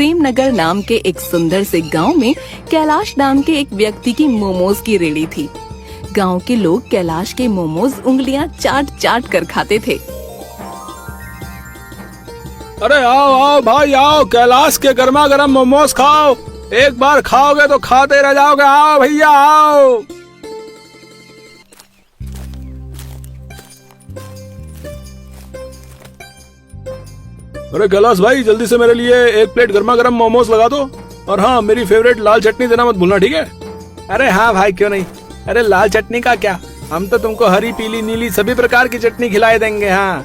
प्रेम नगर नाम के एक सुंदर से गांव में कैलाश नाम के एक व्यक्ति की मोमोज की रेहड़ी थी। गांव के लोग कैलाश के मोमोज उंगलियां चाट चाट कर खाते थे। अरे आओ आओ भाई आओ, कैलाश के गर्मा गर्म मोमोज खाओ। एक बार खाओगे तो खाते रह जाओगे। आओ भैया आओ। अरे कैलाश भाई, जल्दी से मेरे लिए एक प्लेट गर्मा गर्म मोमोज लगा दो। और हाँ, मेरी फेवरेट लाल चटनी देना मत भूलना, ठीक है? अरे हाँ भाई, क्यों नहीं। अरे लाल चटनी का क्या, हम तो तुमको हरी पीली नीली सभी प्रकार की चटनी खिलाए देंगे। हाँ।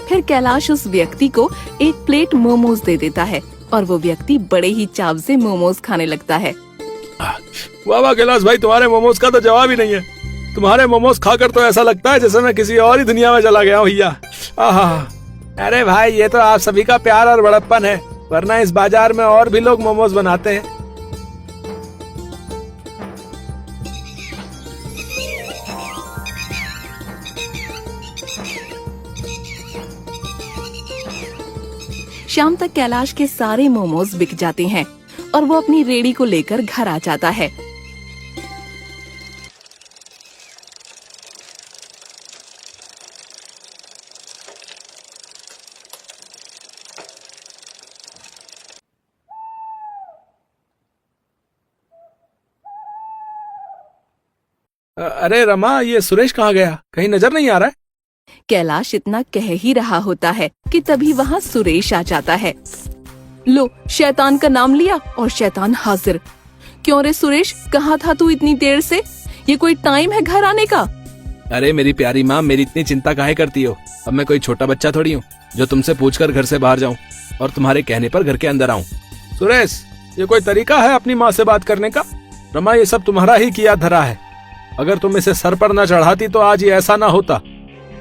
फिर कैलाश उस व्यक्ति को एक प्लेट मोमोज दे देता है और वो व्यक्ति बड़े ही चाव से मोमोज खाने लगता है। वाह वाह कैलाश भाई, तुम्हारे मोमोज का तो जवाब ही नहीं है। तुम्हारे मोमोज खाकर तो ऐसा लगता है जैसे मैं किसी और ही दुनिया में चला गया हूँ भैया। अरे भाई, ये तो आप सभी का प्यार और बड़प्पन है, वरना इस बाजार में और भी लोग मोमोज बनाते हैं। शाम तक कैलाश के सारे मोमोज बिक जाते हैं और वो अपनी रेहड़ी को लेकर घर आ जाता है। अरे रमा, ये सुरेश कहाँ गया? कहीं नजर नहीं आ रहा है। कैलाश इतना कह ही रहा होता है कि तभी वहाँ सुरेश आ जाता है। लो, शैतान का नाम लिया और शैतान हाजिर। क्यों रे सुरेश, कहाँ था तू इतनी देर से? ये कोई टाइम है घर आने का? अरे मेरी प्यारी माँ, मेरी इतनी चिंता काहे करती हो? अब मैं कोई छोटा बच्चा थोड़ी हूँ जो तुमसे पूछकर घर से बाहर जाऊँ और तुम्हारे कहने पर घर के अंदर आऊँ। सुरेश, ये कोई तरीका है अपनी माँ से बात करने का? रमा, ये सब तुम्हारा ही किया धरा है। अगर तुम इसे सर पर न चढ़ाती तो आज ये ऐसा ना होता।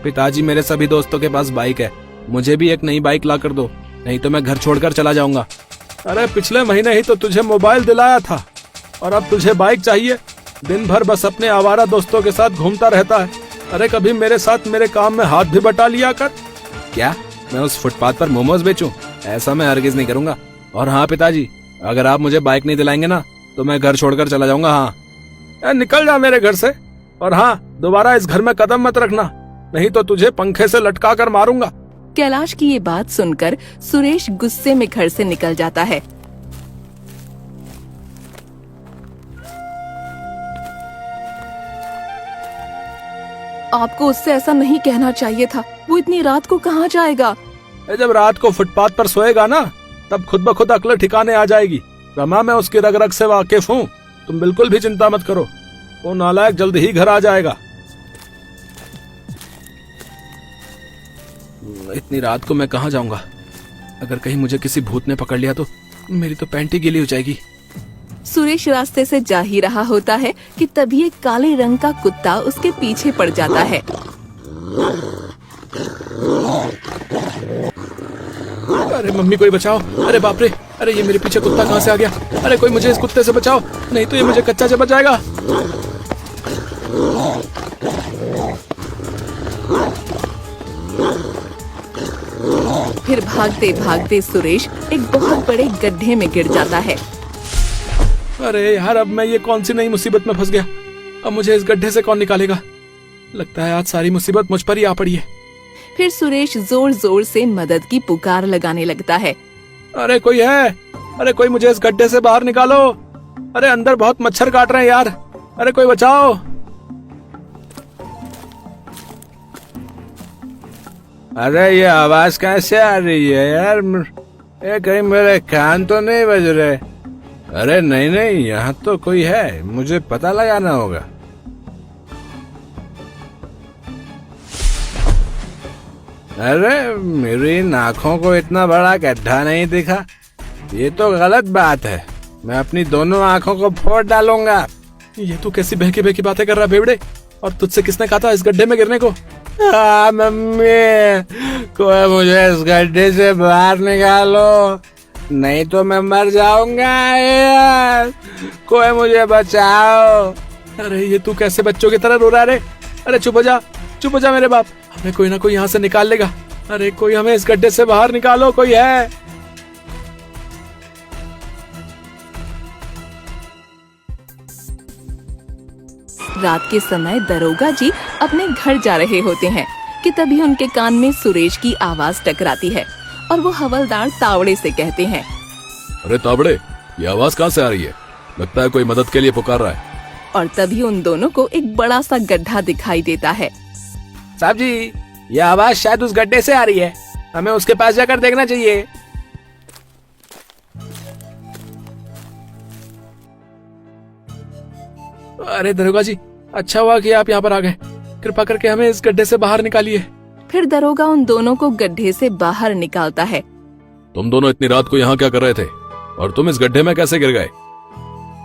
पिताजी, मेरे सभी दोस्तों के पास बाइक है, मुझे भी एक नई बाइक ला कर दो, नहीं तो मैं घर छोड़कर चला जाऊंगा। अरे पिछले महीने ही तो तुझे मोबाइल दिलाया था और अब तुझे बाइक चाहिए? दिन भर बस अपने आवारा दोस्तों के साथ घूमता रहता है। अरे कभी मेरे साथ मेरे काम में हाथ भी बटा लिया कर। क्या मैं उस फुटपाथ पर मोमोज बेचूं? ऐसा मैं हरगिज नहीं करूंगा। और हाँ पिताजी, अगर आप मुझे बाइक नहीं दिलाएंगे ना तो मैं घर छोड़कर चला जाऊंगा। हाँ, निकल जा मेरे घर से। और हाँ, दोबारा इस घर में कदम मत रखना, नहीं तो तुझे पंखे से लटका कर मारूंगा। कैलाश की ये बात सुनकर सुरेश गुस्से में घर से निकल जाता है। आपको उससे ऐसा नहीं कहना चाहिए था। वो इतनी रात को कहाँ जाएगा? जब रात को फुटपाथ पर सोएगा ना, तब खुद ब खुद अक्ल ठिकाने आ जाएगी। रमा, मैं उसकी रग रग से वाकिफ हूँ, तुम बिल्कुल भी चिंता मत करो। वो नालायक जल्द ही घर आ जाएगा। इतनी रात को मैं कहाँ जाऊंगा? अगर कहीं मुझे किसी भूत ने पकड़ लिया तो मेरी तो पैंट ही गीली हो जाएगी। सुरेश रास्ते से जा ही रहा होता है कि तभी एक काले रंग का कुत्ता उसके पीछे पड़ जाता है। अरे मम्मी, कोई बचाओ। अरे बाप रे, अरे ये मेरे पीछे कुत्ता कहाँ से आ गया? अरे कोई मुझे इस कुत्ते से बचाओ, नहीं तो ये मुझे कच्चा चबा जाएगा। फिर भागते भागते सुरेश एक बहुत बड़े गड्ढे में गिर जाता है। अरे यार, अब मैं ये कौन सी नई मुसीबत में फंस गया। अब मुझे इस गड्ढे से कौन निकालेगा? लगता है आज सारी मुसीबत मुझ पर ही आ पड़ी है। फिर सुरेश जोर जोर से मदद की पुकार लगाने लगता है। अरे कोई है? अरे कोई मुझे इस गड्ढे से बाहर निकालो। अरे अंदर बहुत मच्छर काट रहे हैं यार। अरे कोई बचाओ। अरे ये आवाज कैसे आ रही है यार? ये कहीं मेरे कान तो नहीं बज रहे? अरे नहीं नहीं, यहाँ तो कोई है, मुझे पता लगाना होगा। अरे मेरी इन आँखों को इतना बड़ा गड्ढा नहीं दिखा। ये तो गलत बात है, मैं अपनी दोनों आँखों को फोड़ डालूंगा। ये तू कैसी बहकी बहकी बातें कर रहा बेवड़े? और तुझसे किसने कहा था इस गड्ढे में गिरने को? मम्मी, कोई मुझे इस गड्ढे से बाहर निकालो, नहीं तो मैं मर जाऊंगा यार। कोई मुझे बचाओ। अरे ये तू कैसे बच्चों की तरह रो रहा है? अरे चुप हो जा मेरे बाप, हमें कोई ना कोई यहाँ से निकाल लेगा। अरे कोई हमें इस गड्ढे से बाहर निकालो, कोई है? रात के समय दरोगा जी अपने घर जा रहे होते हैं कि तभी उनके कान में सुरेश की आवाज टकराती है और वो हवलदार तावड़े से कहते हैं, अरे तावड़े, ये आवाज कहाँ से आ रही है? लगता है कोई मदद के लिए पुकार रहा है। और तभी उन दोनों को एक बड़ा सा गड्ढा दिखाई देता है। साहब जी, ये आवाज शायद उस गड्ढे से आ रही है, हमें उसके पास जाकर देखना चाहिए। अरे दरोगा जी, अच्छा हुआ कि आप यहाँ पर आ गए। कृपा करके हमें इस गड्ढे से बाहर निकालिए। फिर दरोगा उन दोनों को गड्ढे से बाहर निकालता है। तुम दोनों इतनी रात को यहाँ क्या कर रहे थे और तुम इस गड्ढे में कैसे गिर गए?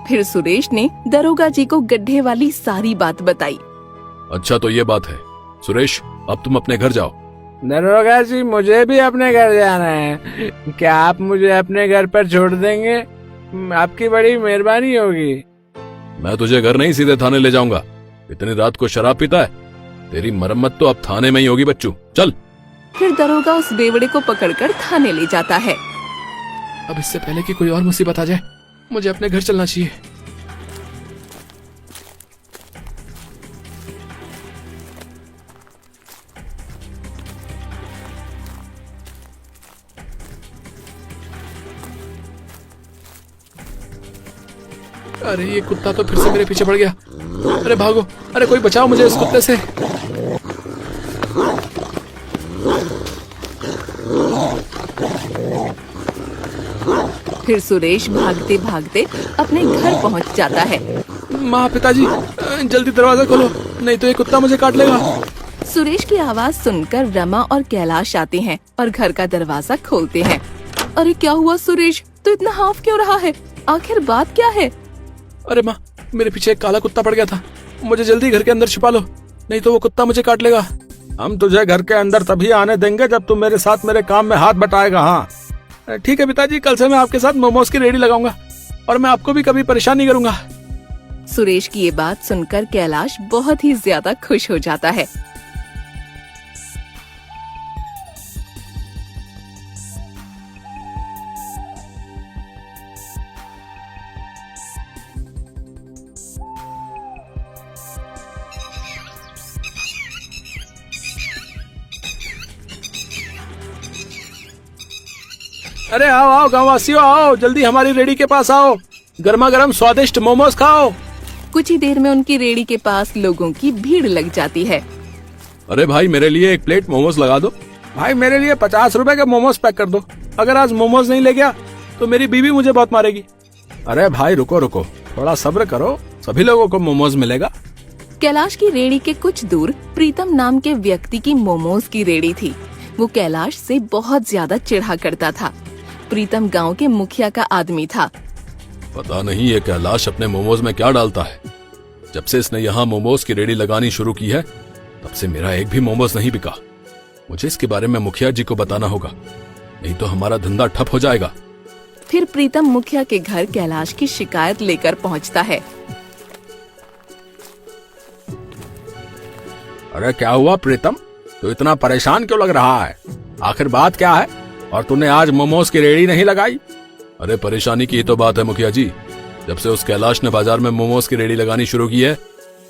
फिर सुरेश ने दरोगा जी को गड्ढे वाली सारी बात बताई। अच्छा तो ये बात है। सुरेश, अब तुम अपने घर जाओ। दरोगा जी, मुझे भी अपने घर जाना है। क्या आप मुझे अपने घर पर छोड़ देंगे? आपकी बड़ी मेहरबानी होगी। मैं तुझे घर नहीं, सीधे थाने ले जाऊंगा। इतनी रात को शराब पीता है? तेरी मरम्मत तो अब थाने में ही होगी बच्चू, चल। फिर दरोगा उस बेवड़े को पकड़कर थाने ले जाता है। अब इससे पहले कि कोई और मुसीबत आ जाए, मुझे अपने घर चलना चाहिए। अरे ये कुत्ता तो फिर से मेरे पीछे पड़ गया। अरे भागो, अरे कोई बचाओ मुझे इस कुत्ते से। फिर सुरेश भागते भागते अपने घर पहुंच जाता है। माँ, पिताजी, जल्दी दरवाजा खोलो, नहीं तो ये कुत्ता मुझे काट लेगा। सुरेश की आवाज सुनकर रमा और कैलाश आते हैं और घर का दरवाजा खोलते हैं। अरे क्या हुआ सुरेश, तो इतना हाफ क्यों रहा है? आखिर बात क्या है? अरे माँ, मेरे पीछे एक काला कुत्ता पड़ गया था, मुझे जल्दी घर के अंदर छिपा लो, नहीं तो वो कुत्ता मुझे काट लेगा। हम तुझे घर के अंदर तभी आने देंगे जब तू मेरे साथ मेरे काम में हाथ बटाएगा। हाँ ठीक है पिताजी, कल से मैं आपके साथ मोमोज की रेडी लगाऊंगा और मैं आपको भी कभी परेशान नहीं करूंगा। सुरेश की ये बात सुनकर कैलाश बहुत ही ज्यादा खुश हो जाता है। अरे आओ आओ गांववासियों, आओ जल्दी हमारी रेडी के पास आओ, गर्मा गर्म स्वादिष्ट मोमोज खाओ। कुछ ही देर में उनकी रेडी के पास लोगों की भीड़ लग जाती है। अरे भाई, मेरे लिए एक प्लेट मोमोज लगा दो। भाई, मेरे लिए 50 रुपए के मोमोज पैक कर दो। अगर आज मोमोज नहीं ले गया तो मेरी बीवी मुझे बहुत मारेगी। अरे भाई रुको रुको, थोड़ा सब्र करो, सभी लोगों को मोमोज मिलेगा। कैलाश की रेडी के कुछ दूर प्रीतम नाम के व्यक्ति की मोमोज की रेडी थी। वो कैलाश से बहुत ज्यादा चिढ़ा करता था। प्रीतम गांव के मुखिया का आदमी था। पता नहीं ये कैलाश अपने मोमोज में क्या डालता है। जब से इसने यहाँ मोमोज की रेडी लगानी शुरू की है, तब से मेरा एक भी मोमोज नहीं बिका। मुझे इसके बारे में मुखिया जी को बताना होगा, नहीं तो हमारा धंधा ठप हो जाएगा। फिर प्रीतम मुखिया के घर कैलाश की शिकायत लेकर पहुँचता है। अरे क्या हुआ प्रीतम, तो इतना परेशान क्यों लग रहा है? आखिर बात क्या है? और तूने आज मोमोज की रेडी नहीं लगाई? अरे परेशानी की ही तो बात है मुखिया जी। जब से उस कैलाश ने बाजार में मोमोज की रेडी लगानी शुरू की है,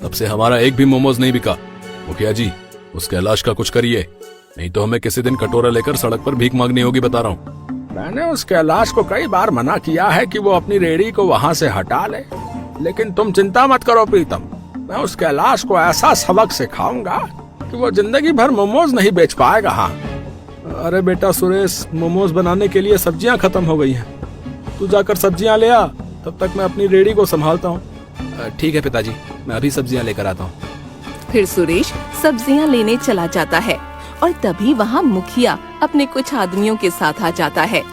तब से हमारा एक भी मोमोज नहीं बिका। मुखिया जी, उस कैलाश का कुछ करिए, नहीं तो हमें किसी दिन कटोरा लेकर सड़क पर भीख मांगनी होगी, बता रहा हूँ। मैंने उस कैलाश को कई बार मना किया है कि वो अपनी रेडी को वहाँ से हटा ले, लेकिन तुम चिंता मत करो प्रीतम, मैं उस कैलाश को ऐसा सबक सिखाऊंगा कि वो जिंदगी भर मोमोज नहीं बेच पाएगा। हाँ। अरे बेटा सुरेश, मोमोज बनाने के लिए सब्जियां खत्म हो गई हैं, तू जाकर सब्जियां ले आ, तब तक मैं अपनी रेडी को संभालता हूँ। ठीक है पिताजी, मैं अभी सब्जियां लेकर आता हूँ। फिर सुरेश सब्जियां लेने चला जाता है और तभी वहाँ मुखिया अपने कुछ आदमियों के साथ आ जाता है।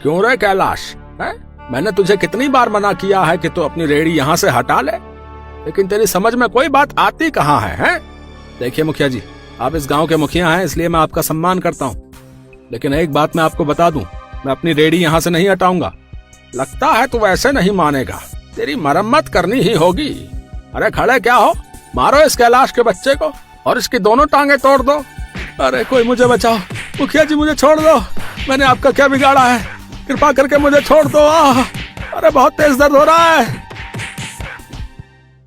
क्यों रे कैलाश, है? मैंने तुझे कितनी बार मना किया है कि तू अपनी रेडी यहाँ से हटा ले, लेकिन तेरी समझ में कोई बात आती कहाँ है? देखिए मुखिया जी, आप इस गांव के मुखिया हैं, इसलिए मैं आपका सम्मान करता हूँ, लेकिन एक बात मैं आपको बता दूं, मैं अपनी रेडी यहाँ से नहीं हटाऊंगा। लगता है तू वैसे नहीं मानेगा, तेरी मरम्मत करनी ही होगी। अरे खड़े क्या हो, मारो इस कैलाश के बच्चे को और इसकी दोनों टांगे तोड़ दो। अरे कोई मुझे बचाओ, मुखिया जी मुझे छोड़ दो, मैंने आपका क्या बिगाड़ा है, कृपा करके मुझे छोड़ दो। अरे बहुत तेज दर्द हो रहा है।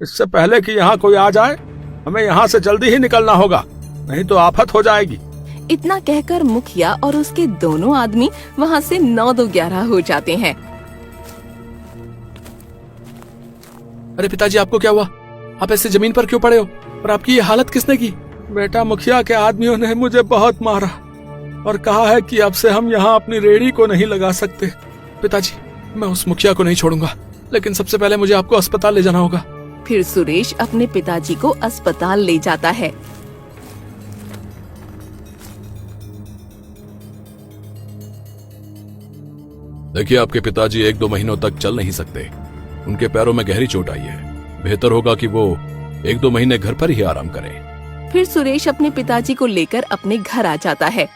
इससे पहले कि यहाँ कोई आ जाए हमें यहाँ से जल्दी ही निकलना होगा, नहीं तो आफत हो जाएगी। इतना कहकर मुखिया और उसके दोनों आदमी वहाँ से 9-2-11 हो जाते हैं। अरे पिताजी, आपको क्या हुआ? आप ऐसे जमीन पर क्यों पड़े हो? और आपकी ये हालत किसने की? बेटा, मुखिया के आदमियों ने मुझे बहुत मारा और कहा है कि अब से हम यहाँ अपनी रेहड़ी को नहीं लगा सकते। पिताजी, मैं उस मुखिया को नहीं छोड़ूंगा, लेकिन सबसे पहले मुझे आपको अस्पताल ले जाना होगा। फिर सुरेश अपने पिताजी को अस्पताल ले जाता है। देखिए, आपके पिताजी 1-2 महीनों तक चल नहीं सकते। उनके पैरों में गहरी चोट आई है। बेहतर होगा कि वो 1-2 महीने घर पर ही आराम करें। फिर सुरेश अपने पिताजी को लेकर अपने घर आ जाता है।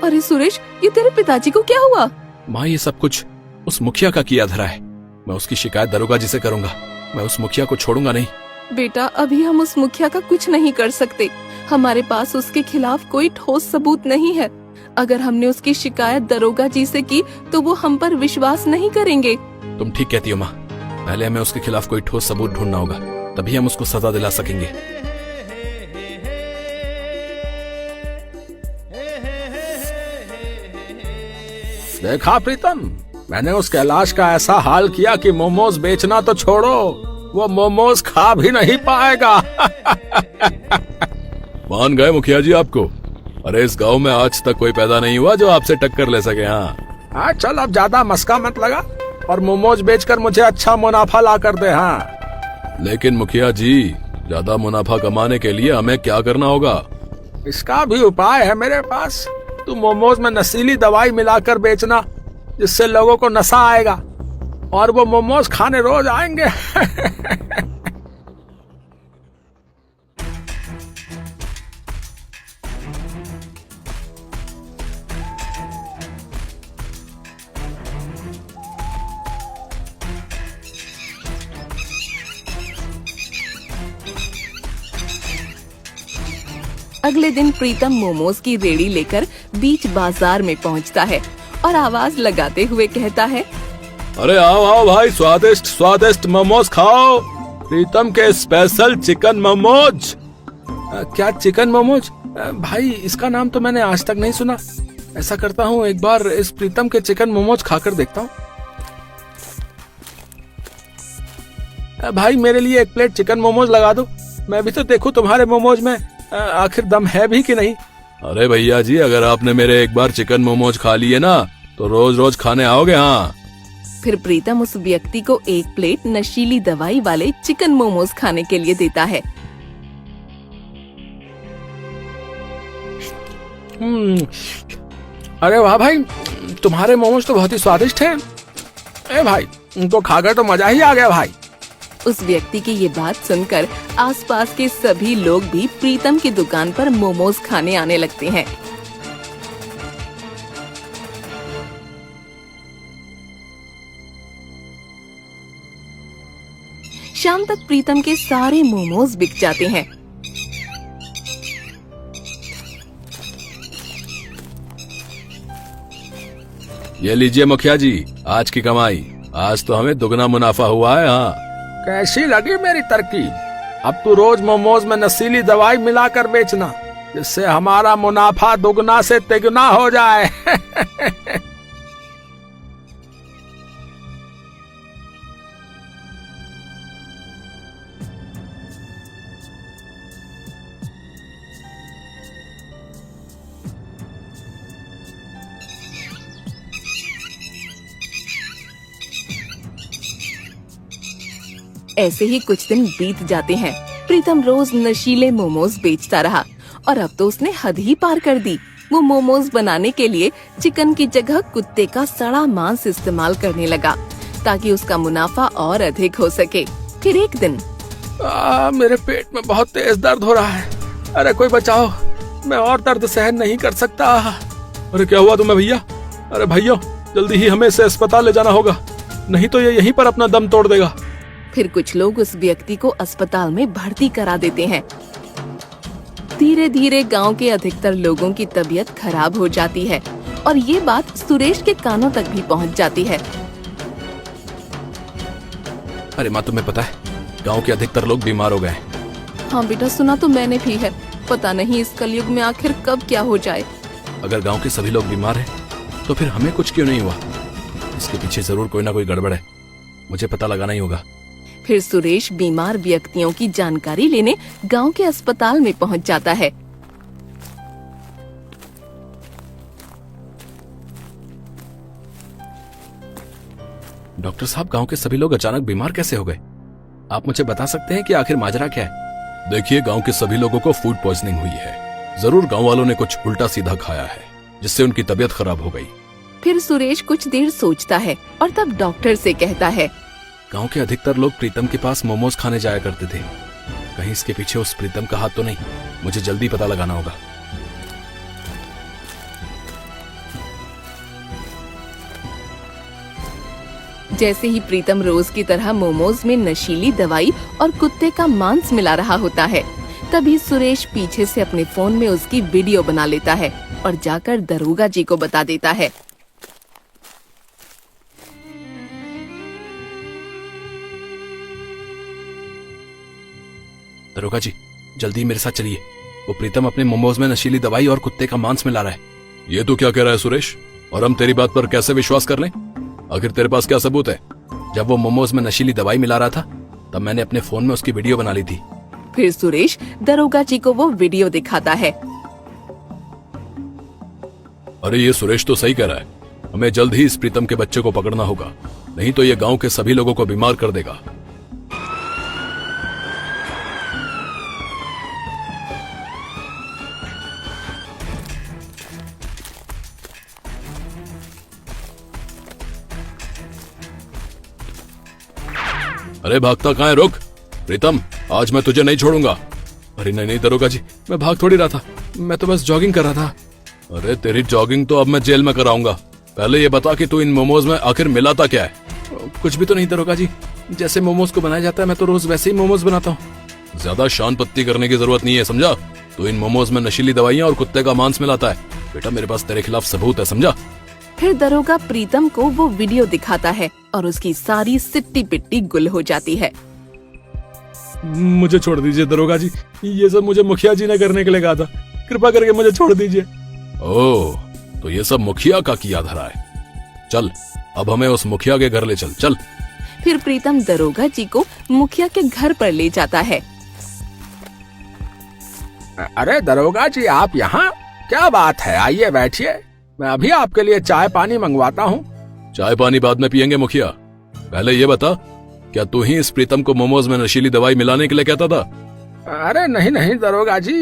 अरे सुरेश, ये तेरे पिताजी को क्या हुआ? माँ, ये सब कुछ उस मुखिया का किया धरा है। मैं उसकी शिकायत दरोगा जी से करूंगा। मैं उस मुखिया को छोड़ूंगा नहीं। बेटा, अभी हम उस मुखिया का कुछ नहीं कर सकते। हमारे पास उसके खिलाफ कोई ठोस सबूत नहीं है। अगर हमने उसकी शिकायत दरोगा जी से की तो वो हम पर विश्वास नहीं करेंगे। तुम ठीक कहती हो माँ। पहले हमें उसके खिलाफ कोई ठोस सबूत ढूंढना होगा, तभी हम उसको सजा दिला सकेंगे। देखा प्रीतम, मैंने उस कैलाश का ऐसा हाल किया कि मोमोज बेचना तो छोड़ो, वो मोमोज खा भी नहीं पाएगा। मान गए मुखिया जी आपको। अरे इस गांव में आज तक कोई पैदा नहीं हुआ जो आपसे टक्कर ले सके। हाँ चल, अब ज्यादा मस्का मत लगा और मोमोज बेचकर मुझे अच्छा मुनाफा ला कर दे। हाँ, लेकिन मुखिया जी, ज्यादा मुनाफा कमाने के लिए हमें क्या करना होगा? इसका भी उपाय है मेरे पास। तू मोमोज में नशीली दवाई मिलाकर बेचना, जिससे लोगों को नशा आएगा और वो मोमोज खाने रोज आएंगे। अगले दिन प्रीतम मोमोज की रेड़ी लेकर बीच बाजार में पहुंचता है और आवाज लगाते हुए कहता है, अरे आओ आओ भाई, स्वादिष्ट स्वादिष्ट मोमोज खाओ। प्रीतम के स्पेशल चिकन मोमोज। क्या चिकन मोमोज? भाई, इसका नाम तो मैंने आज तक नहीं सुना। ऐसा करता हूँ, एक बार इस प्रीतम के चिकन मोमोज खाकर देखता हूँ। भाई, मेरे लिए 1 प्लेट चिकन मोमोज लगा दो। मैं भी तो देखूं तुम्हारे मोमोज में आखिर दम है भी कि नहीं। अरे भैया जी, अगर आपने मेरे एक बार चिकन मोमोज खा लिए ना तो रोज रोज खाने आओगे। हाँ। फिर प्रीतम उस व्यक्ति को 1 प्लेट नशीली दवाई वाले चिकन मोमोज खाने के लिए देता है। अरे वाह भाई, तुम्हारे मोमोज तो बहुत ही स्वादिष्ट हैं। ए भाई, उनको खाकर तो मजा ही आ गया भाई। उस व्यक्ति की ये बात सुनकर आसपास के सभी लोग भी प्रीतम की दुकान पर मोमोज खाने आने लगते हैं। शाम तक प्रीतम के सारे मोमोज बिक जाते हैं। ये लीजिए मुखिया जी, आज की कमाई। आज तो हमें दुगना मुनाफा हुआ है। हाँ, कैसी लगी मेरी तरकीब? अब तू रोज मोमोज में नशीली दवाई मिलाकर बेचना, जिससे हमारा मुनाफा दुगना से तिगुना हो जाए। ऐसे ही कुछ दिन बीत जाते हैं। प्रीतम रोज नशीले मोमोज बेचता रहा और अब तो उसने हद ही पार कर दी। वो मोमोज बनाने के लिए चिकन की जगह कुत्ते का सड़ा मांस इस्तेमाल करने लगा ताकि उसका मुनाफा और अधिक हो सके। फिर एक दिन, मेरे पेट में बहुत तेज दर्द हो रहा है। अरे कोई बचाओ, मैं और दर्द सहन नहीं कर सकता। अरे क्या हुआ तुम्हें भैया? अरे भैया, जल्दी ही हमें इसे अस्पताल ले जाना होगा, नहीं तो ये यहीं पर अपना दम तोड़ देगा। फिर कुछ लोग उस व्यक्ति को अस्पताल में भर्ती करा देते हैं। धीरे धीरे गांव के अधिकतर लोगों की तबीयत खराब हो जाती है और ये बात सुरेश के कानों तक भी पहुंच जाती है। अरे माँ, तुम्हें पता है गांव के अधिकतर लोग बीमार हो गए। हाँ बेटा, सुना तो मैंने भी है। पता नहीं इस कलयुग में आखिर कब क्या हो जाए। अगर गांव के सभी लोग बीमार हैं, तो फिर हमें कुछ क्यों नहीं हुआ? इसके पीछे जरूर कोई ना कोई गड़बड़ है। मुझे पता लगाना ही होगा। फिर सुरेश बीमार व्यक्तियों की जानकारी लेने गांव के अस्पताल में पहुंच जाता है। डॉक्टर साहब, गांव के सभी लोग अचानक बीमार कैसे हो गए? आप मुझे बता सकते हैं कि आखिर माजरा क्या है? देखिए, गांव के सभी लोगों को फूड पॉइजनिंग हुई है। जरूर गांव वालों ने कुछ उल्टा सीधा खाया है, जिससे उनकी तबीयत खराब हो गई। फिर सुरेश कुछ देर सोचता है और तब डॉक्टर से कहता है, गांव के अधिकतर लोग प्रीतम के पास मोमोज खाने जाया करते थे। कहीं इसके पीछे उस प्रीतम का हाथ तो नहीं? मुझे जल्दी पता लगाना होगा। जैसे ही प्रीतम रोज की तरह मोमोज में नशीली दवाई और कुत्ते का मांस मिला रहा होता है, तभी सुरेश पीछे से अपने फोन में उसकी वीडियो बना लेता है और जाकर दरोगा जी को बता देता है। दरोगा जी, जल्दी मेरे साथ चलिए। वो प्रीतम अपने मोमोज में नशीली दवाई और कुत्ते का मांस मिला रहा है। ये तो क्या कह रहा है सुरेश? और हम तेरी बात पर कैसे विश्वास कर लें? आखिर तेरे पास क्या सबूत है? जब वो मोमोज में नशीली दवाई मिला रहा था, तब मैंने अपने फोन में उसकी वीडियो बना ली थी। फिर सुरेश दरोगा जी को वो वीडियो दिखाता है। अरे ये सुरेश तो सही कह रहा है। हमें जल्द ही इस प्रीतम के बच्चे को पकड़ना होगा, नहीं तो ये गांव के सभी लोगों को बीमार कर देगा। अरे भागता कहाँ है? रुक प्रीतम, आज मैं तुझे नहीं छोड़ूंगा। अरे नहीं नहीं दरोगा जी, मैं भाग थोड़ी रहा था, मैं तो बस जॉगिंग कर रहा था। अरे तेरी जॉगिंग तो अब मैं जेल में कराऊंगा। पहले ये बता कि तू इन मोमोज में आखिर मिलाता क्या है? कुछ भी तो नहीं दरोगा जी, जैसे मोमोज को बनाया जाता है मैं तो रोज वैसे ही मोमोज बनाता हूँ। ज्यादा शान पत्ती करने की जरूरत नहीं है, समझा? तू इन मोमोज में नशीली दवाइयाँ और कुत्ते का मांस मिलाता है। बेटा, मेरे पास तेरे खिलाफ सबूत है, समझा? फिर दरोगा प्रीतम को वो वीडियो दिखाता है और उसकी सारी सिट्टी पिट्टी गुल हो जाती है। मुझे छोड़ दीजिए दरोगा जी, ये सब मुझे मुखिया जी ने करने के लिए कहा था। कृपा करके मुझे छोड़ दीजिए। ओह, तो ये सब मुखिया का किया धरा है। चल, अब हमें उस मुखिया के घर ले चल। चल। फिर प्रीतम दरोगा जी को मुखिया के घर पर ले जाता है। अरे दरोगा जी, आप यहाँ? क्या बात है, आइए बैठिए, मैं अभी आपके लिए चाय पानी मंगवाता हूँ। चाय पानी बाद में पियेंगे मुखिया, पहले ये बता, क्या तू ही इस प्रीतम को मोमोज में नशीली दवाई मिलाने के लिए कहता था? अरे नहीं नहीं दरोगा जी,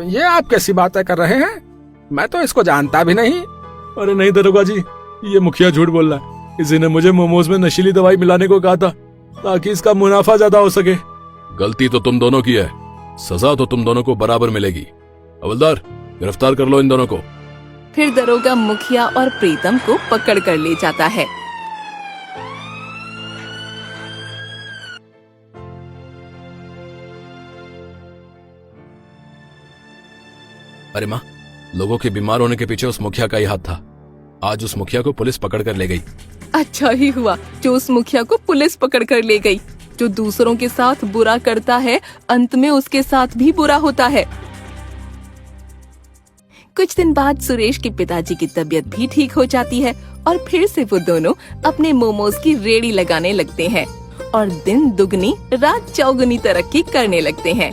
ये आप कैसी बातें कर रहे हैं? मैं तो इसको जानता भी नहीं। अरे नहीं दरोगा जी, ये मुखिया झूठ बोल रहा है। किसी ने मुझे मोमोज में नशीली दवाई मिलाने को कहा था ताकि इसका मुनाफा ज्यादा हो सके। गलती तो तुम दोनों की है, सजा तो तुम दोनों को बराबर मिलेगी। हवलदार, गिरफ्तार कर लो इन दोनों को। फिर दरोगा मुखिया और प्रीतम को पकड़ कर ले जाता है। अरे माँ, लोगों के बीमार होने के पीछे उस मुखिया का ही हाथ था। आज उस मुखिया को पुलिस पकड़ कर ले गई। अच्छा ही हुआ जो उस मुखिया को पुलिस पकड़ कर ले गई। जो दूसरों के साथ बुरा करता है, अंत में उसके साथ भी बुरा होता है। कुछ दिन बाद सुरेश के पिताजी की तबीयत भी ठीक हो जाती है और फिर से वो दोनों अपने मोमोज की रेडी लगाने लगते हैं और दिन दुगनी रात चौगुनी तरक्की करने लगते हैं।